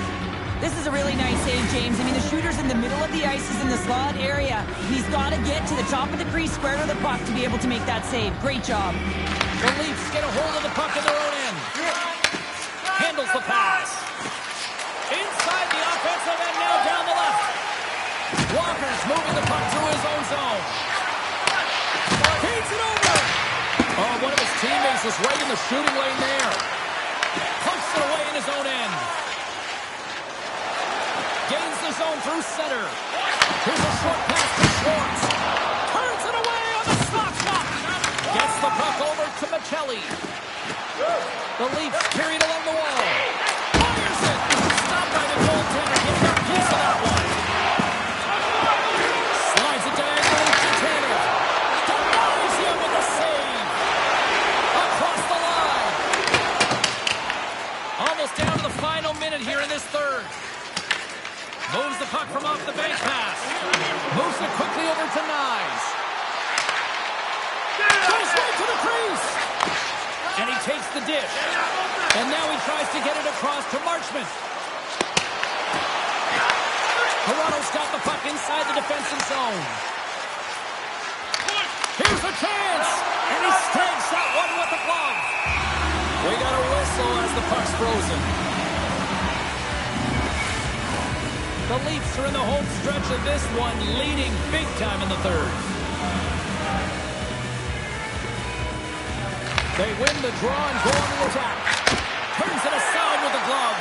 This is a really nice save, James. I mean, the shooter's in the middle of the ice. He's in the slot area. He's got to get to the top of the crease, square to the puck to be able to make that save. Great job. The Leafs get a hold of the puck in their own end. Handles the pass. Inside the offensive end, now down the left. Walker's moving the puck through his own zone. Feeds it over. Oh, one of his teammates is right in the shooting lane there. Pumps it away in his own end. Gains the zone through center. Here's a short pass to Schwartz. Turns it away on the slot shot. Gets the puck over to Michelli. The Leafs carried along the wall. Fires it. Stopped by the goaltender. Gets a piece of that one. Slides it diagonally to Tanner. Denies him with a save. Across the line. Almost down to the final minute here in this third. Moves the puck from off the bank pass. Moves it quickly over to Nyes. Goes right to the crease. And he takes the dish. And now he tries to get it across to Marchment. Toronto's got the puck inside the defensive zone. Here's a chance. And he snags that one with the glove. We got a whistle as the puck's frozen. The Leafs are in the home stretch of this one, leading big time in the third. They win the draw and go on the attack. Turns it aside with the glove.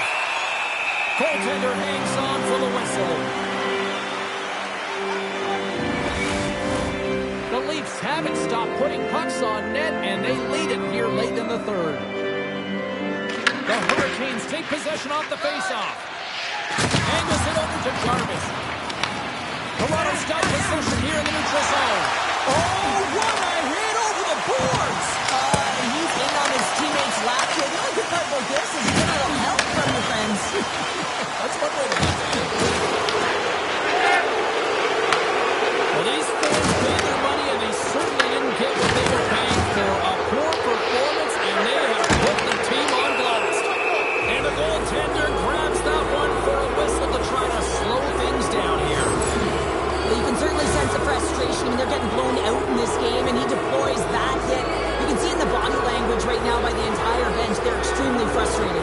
Goaltender hangs on for the whistle. The Leafs haven't stopped putting pucks on net, and they lead it here late in the third. The Hurricanes take possession off the faceoff. Angles it over to Jarvis. Toronto's got possession here in the neutral zone. Oh, what a hit over the boards! He's in on his teammate's lap here. The only good part about this is he's getting a little help from the friends. That's one way to look at it. Well, these fans paid their money, and they certainly didn't get what they were paying for. A poor performance, and they have put the team on blast. And the goaltender grabs that one for a whistle to try to slow things down here. Well, you can certainly sense the frustration. I mean, they're getting blown out in this game, and he deploys that hit. You can see in the body language right now by the entire bench, they're extremely frustrated.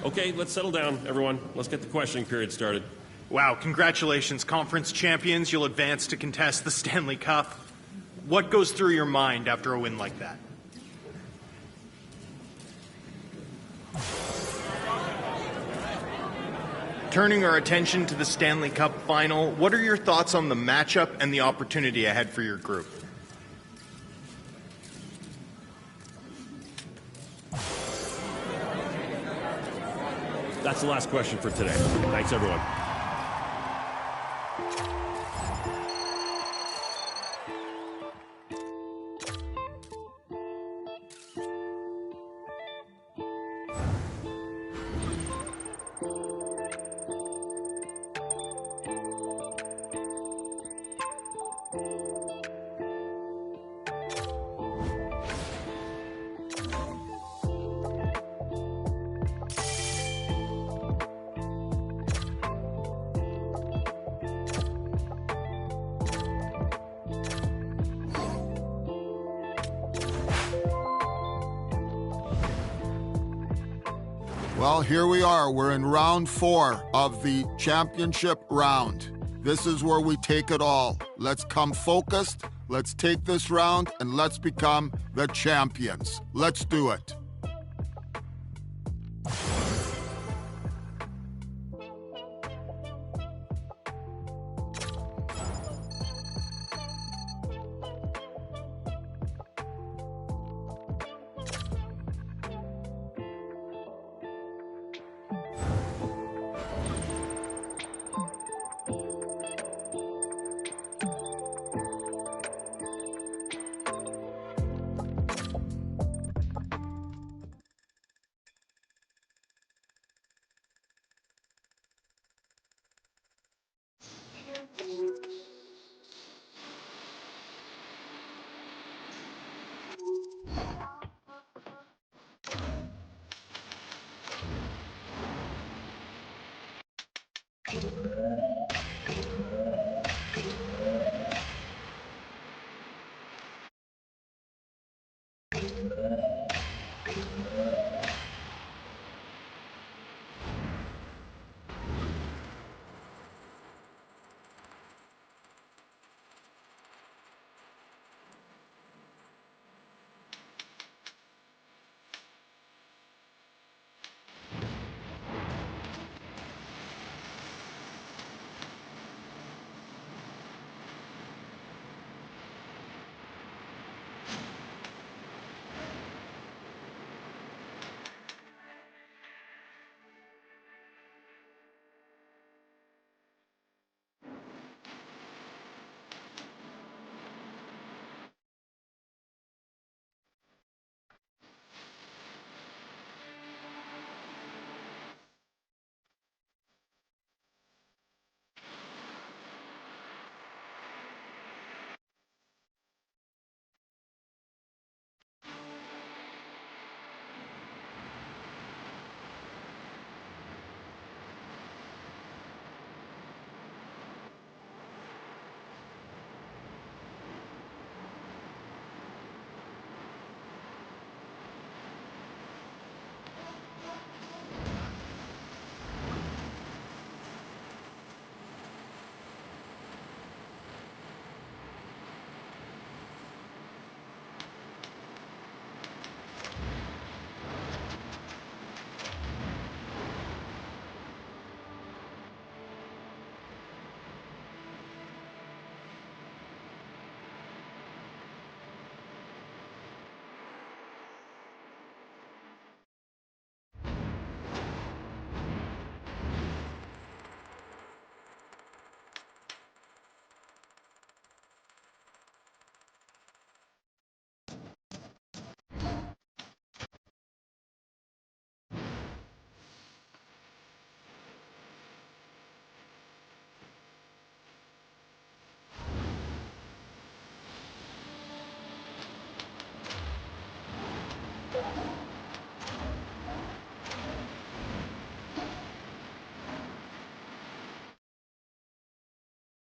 Okay, let's settle down, everyone. Let's get the questioning period started. Wow, congratulations, conference champions. You'll advance to contest the Stanley Cup. What goes through your mind after a win like that? Turning our attention to the Stanley Cup final, what are your thoughts on the matchup and the opportunity ahead for your group? That's the last question for today. Thanks, everyone. Well, here we are. We're in round 4 of the championship round. This is where we take it all. Let's come focused. Let's take this round and let's become the champions. Let's do it.